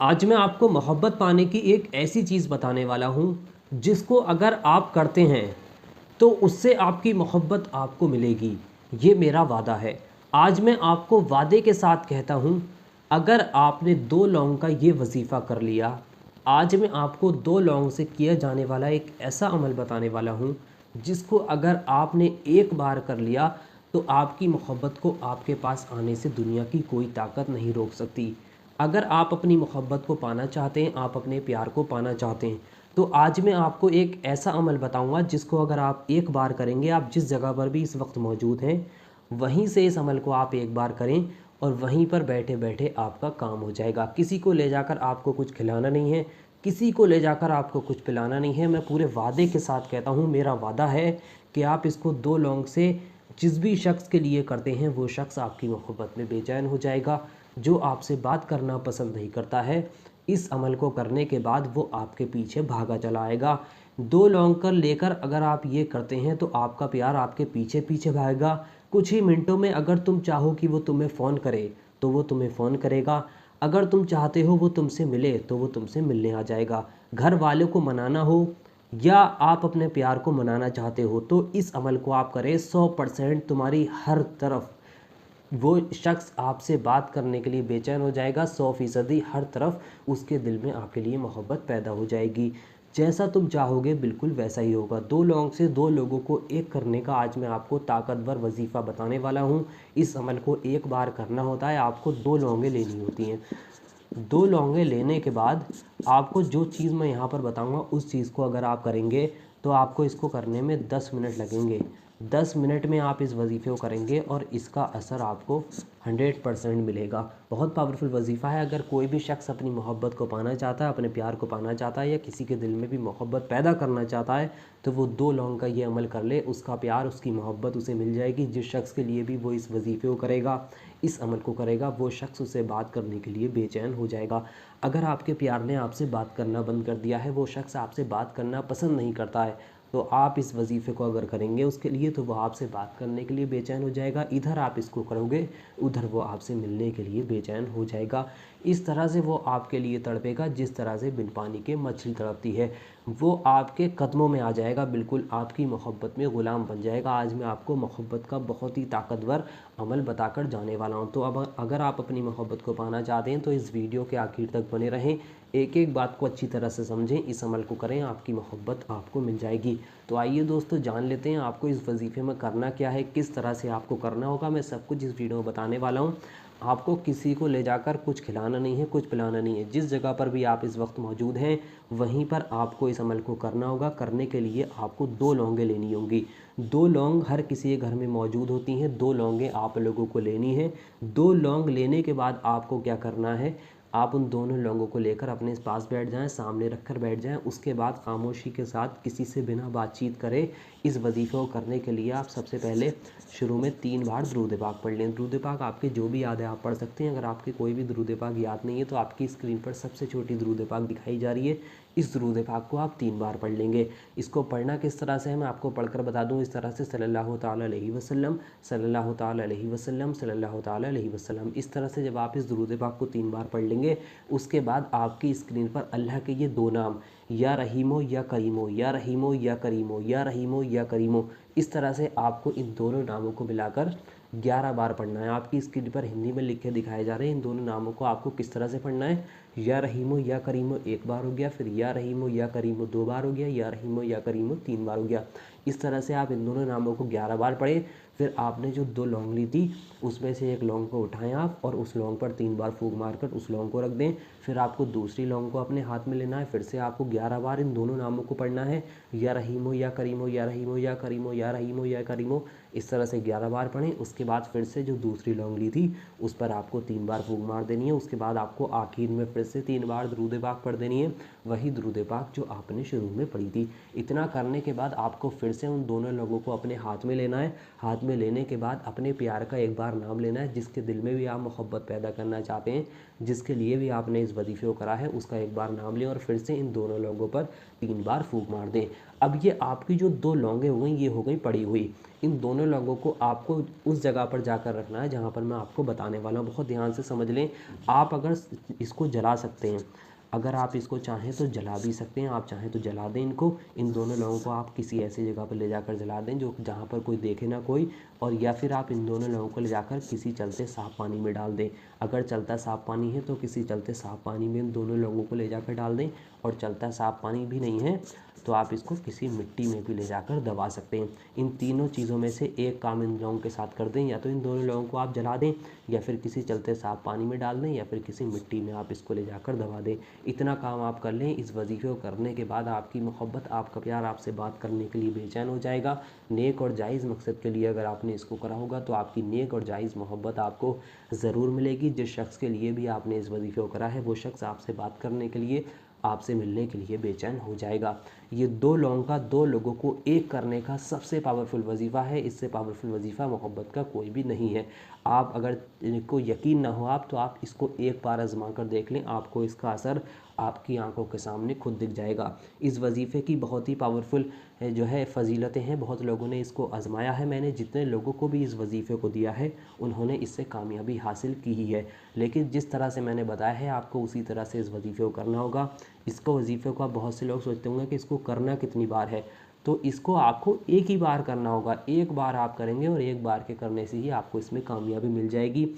आज मैं आपको मोहब्बत पाने की एक ऐसी चीज़ बताने वाला हूँ, जिसको अगर आप करते हैं, तो उससे आपकी मोहब्बत आपको मिलेगी। ये मेरा वादा है। आज मैं आपको वादे के साथ कहता हूँ, अगर आपने 2 लौंग का ये वज़ीफ़ा कर लिया, आज मैं आपको 2 लौंग से किया जाने वाला एक ऐसा अमल बताने वाला हूँ, जिसको अगर आपने एक बार कर लिया, तो आपकी मोहब्बत को आपके पास आने से दुनिया की कोई ताकत नहीं रोक सकती। अगर आप अपनी मोहब्बत को पाना चाहते हैं, आप अपने प्यार को पाना चाहते हैं, तो आज मैं आपको एक ऐसा अमल बताऊंगा जिसको अगर आप एक बार करेंगे, आप जिस जगह पर भी इस वक्त मौजूद हैं, वहीं से इस अमल को आप एक बार करें और वहीं पर बैठे बैठे आपका काम हो जाएगा। किसी को ले जाकर आपको कुछ खिलाना नहीं है, किसी को ले जाकर आपको कुछ पिलाना नहीं है। मैं पूरे वादे के साथ कहता हूँ, मेरा वादा है कि आप इसको 2 लौंग से जिस भी शख्स के लिए करते हैं, वो शख्स आपकी मोहब्बत में बेचैन हो जाएगा। जो आपसे बात करना पसंद नहीं करता है, इस अमल को करने के बाद वो आपके पीछे भागा चला आएगा। 2 लौंग कर लेकर अगर आप ये करते हैं, तो आपका प्यार आपके पीछे पीछे भागेगा। कुछ ही मिनटों में अगर तुम चाहो कि वो तुम्हें फ़ोन करे, तो वो तुम्हें फ़ोन करेगा। अगर तुम चाहते हो वो तुमसे मिले, तो वो तुमसे मिलने आ जाएगा। घर वालों को मनाना हो या आप अपने प्यार को मनाना चाहते हो, तो इस अमल को आप करें। 100% तुम्हारी हर तरफ वो शख्स आपसे बात करने के लिए बेचैन हो जाएगा। 100% हर तरफ उसके दिल में आपके लिए मोहब्बत पैदा हो जाएगी। जैसा तुम चाहोगे बिल्कुल वैसा ही होगा। 2 लौंग से 2 लोगों को एक करने का आज मैं आपको ताकतवर वजीफ़ा बताने वाला हूँ। इस अमल को एक बार करना होता है, आपको 2 लौंगें लेनी होती हैं। 2 लौंगे लेने के बाद आपको जो चीज़ मैं यहाँ पर बताऊँगा, उस चीज़ को अगर आप करेंगे, तो आपको इसको करने में 10 मिनट लगेंगे। 10 मिनट में आप इस वजीफ़े को करेंगे और इसका असर आपको 100% मिलेगा। बहुत पावरफुल वजीफ़ा है। अगर कोई भी शख्स अपनी मोहब्बत को पाना चाहता है, अपने प्यार को पाना चाहता है, या किसी के दिल में भी मोहब्बत पैदा करना चाहता है, तो वो 2 लौंग का ये अमल कर ले। उसका प्यार, उसकी मोहब्बत उसे मिल जाएगी। जिस शख्स के लिए भी वो इस वजीफ़े को करेगा, इस अमल को करेगा, वो शख्स उसे बात करने के लिए बेचैन हो जाएगा। अगर आपके प्यार ने आपसे बात करना बंद कर दिया है, वो शख्स आपसे बात करना पसंद नहीं करता है, तो आप इस वजीफ़े को अगर करेंगे उसके लिए, तो वो आपसे बात करने के लिए बेचैन हो जाएगा। इधर आप इसको करोगे, उधर वो आपसे मिलने के लिए बेचैन हो जाएगा। इस तरह से वो आपके लिए तड़पेगा जिस तरह से बिन पानी के मछली तड़पती है। वो आपके कदमों में आ जाएगा, बिल्कुल आपकी मोहब्बत में ग़ुलाम बन जाएगा। आज मैं आपको मोहब्बत का बहुत ही ताकतवर अमल बताकर जाने वाला हूँ। तो अब अगर आप अपनी मोहब्बत को पाना चाहते हैं, तो इस वीडियो के आखिर तक बने रहें। एक एक बात को अच्छी तरह से समझें, इस अमल को करें, आपकी मोहब्बत आपको मिल जाएगी। तो आइए दोस्तों, जान लेते हैं आपको इस वजीफ़े में करना क्या है, किस तरह से आपको करना होगा। मैं सब कुछ इस वीडियो में बताने वाला हूँ। आपको किसी को ले जाकर कुछ खिलाना नहीं है, कुछ पिलाना नहीं है। जिस जगह पर भी आप इस वक्त मौजूद हैं, वहीं पर आपको इस अमल को करना होगा। करने के लिए आपको 2 लौंगें लेनी होंगी। 2 लौंग हर किसी के घर में मौजूद होती हैं। 2 लौंगें आप लोगों को लेनी है। 2 लौंग लेने के बाद आपको क्या करना है, आप उन दोनों लोगों को लेकर अपने पास बैठ जाएं, सामने रखकर बैठ जाएं। उसके बाद खामोशी के साथ, किसी से बिना बातचीत करे, इस वजीफ़े को करने के लिए आप सबसे पहले शुरू में 3 बार दुरूद पाक पढ़ लें। दुरूद पाक आपके जो भी याद है आप पढ़ सकते हैं। अगर आपके कोई भी दुरूद पाक याद नहीं है, तो आपकी स्क्रीन पर सबसे छोटी दुरूद पाक दिखाई जा रही है। इस दुरूद पाक को आप 3 बार पढ़ लेंगे। इसको पढ़ना किस तरह से है मैं आपको पढ़कर बता दूं। इस तरह से सल्लल्लाहु ताला अलैहि वसल्लम, सल्लल्लाहु ताला अलैहि वसल्लम, सल्लल्लाहु ताला अलैहि वसल्लम। इस तरह से जब आप इस दुरूद पाक को 3 बार पढ़ लेंगे, उसके बाद आपकी स्क्रीन पर अल्लाह के ये 2 नाम, या रहीमो या करीमो, या रहीमो या करीमो, या रहीमो या करीमो, इस तरह से आपको इन दोनों नामों को मिलाकर 11 बार पढ़ना है। आपकी स्क्रीन पर हिंदी में लिख के दिखाए जा रहे हैं। इन दोनों नामों को आपको किस तरह से पढ़ना है। या रहीमो या करीमो 1 बार हो गया, फिर या रहीमो या करीमो 2 बार हो गया, या रहीमो या करीमो 3 बार हो गया। इस तरह से आप इन दोनों नामों को 11 बार पढ़ें। फिर आपने जो 2 लौंग ली थी, उसमें से एक लौंग को उठाएं आप, और उस लौंग पर 3 बार फूंक मारकर उस लौंग को रख दें। फिर आपको दूसरी लौंग को अपने हाथ में लेना है। फिर से आपको 11 बार इन दोनों नामों को पढ़ना है। या रहीमो या करीमो, या रहीमो या करीमो, या रहीमो या करीमो, इस तरह से 11 बार पढ़ें। उसके बाद फिर से जो दूसरी लौंग ली थी, उस पर आपको 3 बार फूंक मार देनी है। उसके बाद आपको आखिर में फिर से 3 बार दुरूद पाक पढ़ देनी है, वही दुरूद पाक जो आपने शुरू में पढ़ी थी। इतना करने के बाद आपको फिर से उन दोनों लोगों को अपने हाथ में लेना है। हाथ में लेने के बाद अपने प्यार का एक बार नाम लेना है। जिसके दिल में भी आप मोहब्बत पैदा करना चाहते हैं, जिसके लिए भी आपने इस वजीफ़े को करा है, उसका एक बार नाम लें और फिर से इन दोनों लोगों पर 3 बार फूंक मार दें। अब ये आपकी जो 2 लौंगें हो गई, ये हो गई पड़ी हुई। इन दोनों लोगों को आपको उस जगह पर जाकर रखना है जहाँ पर मैं आपको बताने वाला हूँ। बहुत ध्यान से समझ लें। आप अगर इसको जला जला सकते हैं। अगर आप इसको चाहें तो जला भी सकते हैं, आप चाहें तो जला दें इनको। इन दोनों लौंगों को आप किसी ऐसी जगह पर ले जाकर जला दें जो जहाँ पर कोई देखे ना कोई, और या फिर आप इन दोनों लौंगों को ले जाकर किसी चलते साफ़ पानी में डाल दें। अगर चलता साफ़ पानी है तो किसी चलते साफ़ पानी में इन दोनों लौंगों को ले जाकर डाल दें, और चलता साफ़ पानी भी नहीं है तो आप इसको किसी मिट्टी में भी ले जाकर दबा सकते हैं। इन तीनों चीज़ों में से एक काम इन लौंगों के साथ कर दें, या तो इन दोनों लौंगों को आप जला दें, या फिर किसी चलते साफ़ पानी में डाल दें, या फिर किसी मिट्टी में आप इसको ले जाकर दबा दें। इतना काम आप कर लें। इस वजीफ़े को करने के बाद आपकी मोहब्बत, आपका प्यार आपसे बात करने के लिए बेचैन हो जाएगा। नेक और जायज़ मकसद के लिए अगर आपने इसको करा होगा तो आपकी नेक और जायज़ मोहब्बत आपको ज़रूर मिलेगी। जिस शख्स के लिए भी आपने इस वजीफ़े को करा है वो शख्स आपसे बात करने के लिए, आपसे मिलने के लिए बेचैन हो जाएगा। ये 2 लौंग का 2 लोगों को एक करने का सबसे पावरफुल वजीफ़ा है। इससे पावरफुल वजीफ़ा मोहब्बत का कोई भी नहीं है। आप अगर इनको यकीन ना हो तो आप इसको एक बार आजमा कर देख लें, आपको इसका असर आपकी आंखों के सामने खुद दिख जाएगा। इस वजीफ़े की बहुत ही पावरफुल जो है फ़जीलतें हैं। बहुत लोगों ने इसको आजमाया है। मैंने जितने लोगों को भी इस वजीफ़े को दिया है उन्होंने इससे कामयाबी हासिल की ही है। लेकिन जिस तरह से मैंने बताया है आपको उसी तरह से इस वजीफ़े को करना होगा। इसको वजीफ़े को आप, बहुत से लोग सोचते होंगे कि इसको करना कितनी बार है, तो इसको आपको एक ही बार करना होगा। एक बार आप करेंगे और एक बार के करने से ही आपको इसमें कामयाबी मिल जाएगी।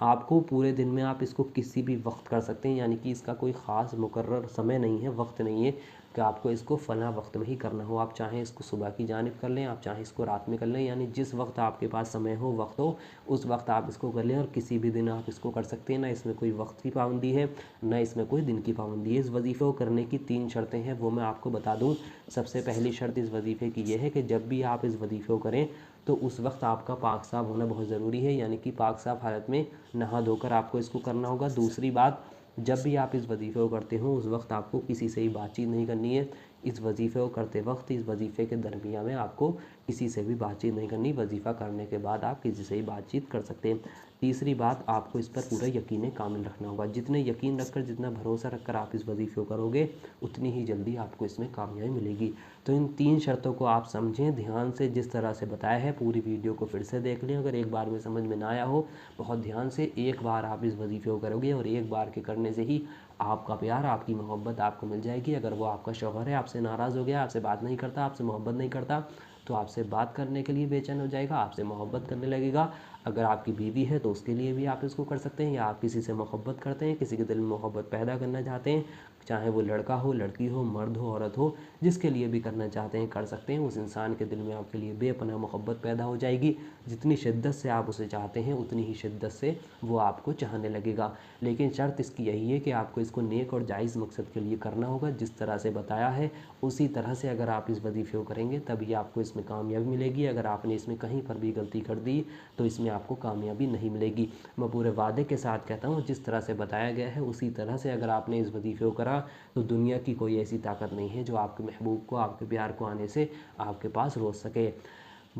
आपको पूरे दिन में आप इसको किसी भी वक्त कर सकते हैं, यानी कि इसका कोई ख़ास मुकर्रर समय नहीं है, वक्त नहीं है कि आपको इसको फ़लाँ वक्त में ही करना हो। आप चाहें इसको सुबह की जानिब कर लें, आप चाहें इसको रात में कर लें, यानी जिस वक्त आपके पास समय हो, वक्त हो, उस वक्त आप इसको कर लें और किसी भी दिन आप इसको कर सकते हैं। ना इसमें कोई वक्त की पाबंदी है, ना इसमें कोई दिन की पाबंदी है। इस वजीफ़े को करने की 3 शर्तें हैं, वो मैं आपको बता दूँ। सबसे पहली शर्त इस वजीफ़े की ये है कि जब भी आप इस वजीफ़े को करें तो उस वक्त आपका पाक साफ़ होना बहुत ज़रूरी है, यानी कि पाक साफ़ हालत में नहा धोकर आपको इसको करना होगा। दूसरी बात, जब भी आप इस वजीफ़े को करते हो उस वक्त आपको किसी से ही बातचीत नहीं करनी है। इस वजीफ़े को करते वक्त, इस वजीफ़े के दरमियान में आपको किसी से भी बातचीत नहीं करनी। वजीफ़ा करने के बाद आप किसी से ही बातचीत कर सकते हैं। तीसरी बात, आपको इस पर पूरा यकीन कामिल रखना होगा। जितने यकीन रखकर, जितना भरोसा रखकर आप इस वजीफ़े को करोगे उतनी ही जल्दी आपको इसमें कामयाबी मिलेगी। तो इन 3 शर्तों को आप समझें ध्यान से, जिस तरह से बताया है। पूरी वीडियो को फिर से देख लें, अगर एक बार में समझ में ना आया हो बहुत ध्यान से। एक बार आप इस वजीफ़े को करोगे और एक बार के करने से ही आपका प्यार, आपकी मोहब्बत आपको मिल जाएगी। अगर वो आपका शौहर है, आपसे नाराज़ हो गया, आपसे बात नहीं करता, आपसे मोहब्बत नहीं करता, तो आपसे बात करने के लिए बेचैन हो जाएगा, आपसे मोहब्बत करने लगेगा। अगर आपकी बीवी है तो उसके लिए भी आप इसको कर सकते हैं, या आप किसी से मोहब्बत करते हैं, किसी के दिल में मोहब्बत पैदा करना चाहते हैं, चाहे वो लड़का हो, लड़की हो, मर्द हो, औरत हो, जिसके लिए भी करना चाहते हैं कर सकते हैं। उस इंसान के दिल में आपके लिए बेपनाह मोहब्बत पैदा हो जाएगी। जितनी शिद्दत से आप उसे चाहते हैं उतनी ही शिद्दत से वो आपको चाहने लगेगा। लेकिन शर्त इसकी यही है कि आपको इसको नेक और जायज़ मकसद के लिए करना होगा। जिस तरह से बताया है उसी तरह से अगर आप इस वजीफ़े को करेंगे तभी आपको इसमें कामयाबी मिलेगी। अगर आपने इसमें कहीं पर भी गलती कर दी तो इसमें आपको कामयाबी नहीं मिलेगी। मैं पूरे वादे के साथ कहता हूँ, जिस तरह से बताया गया है उसी तरह से अगर आपने इस वजीफ़े को करा तो दुनिया की कोई ऐसी ताकत नहीं है जो आपके महबूब को, आपके प्यार को आने से आपके पास रोक सके।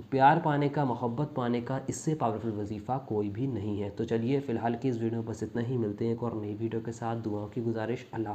प्यार पाने का, मोहब्बत पाने का इससे पावरफुल वजीफ़ा कोई भी नहीं है। तो चलिए फ़िलहाल की इस वीडियो में बस इतना ही। मिलते हैं एक और नई वीडियो के साथ। दुआओं की गुजारिश। अल्लाह।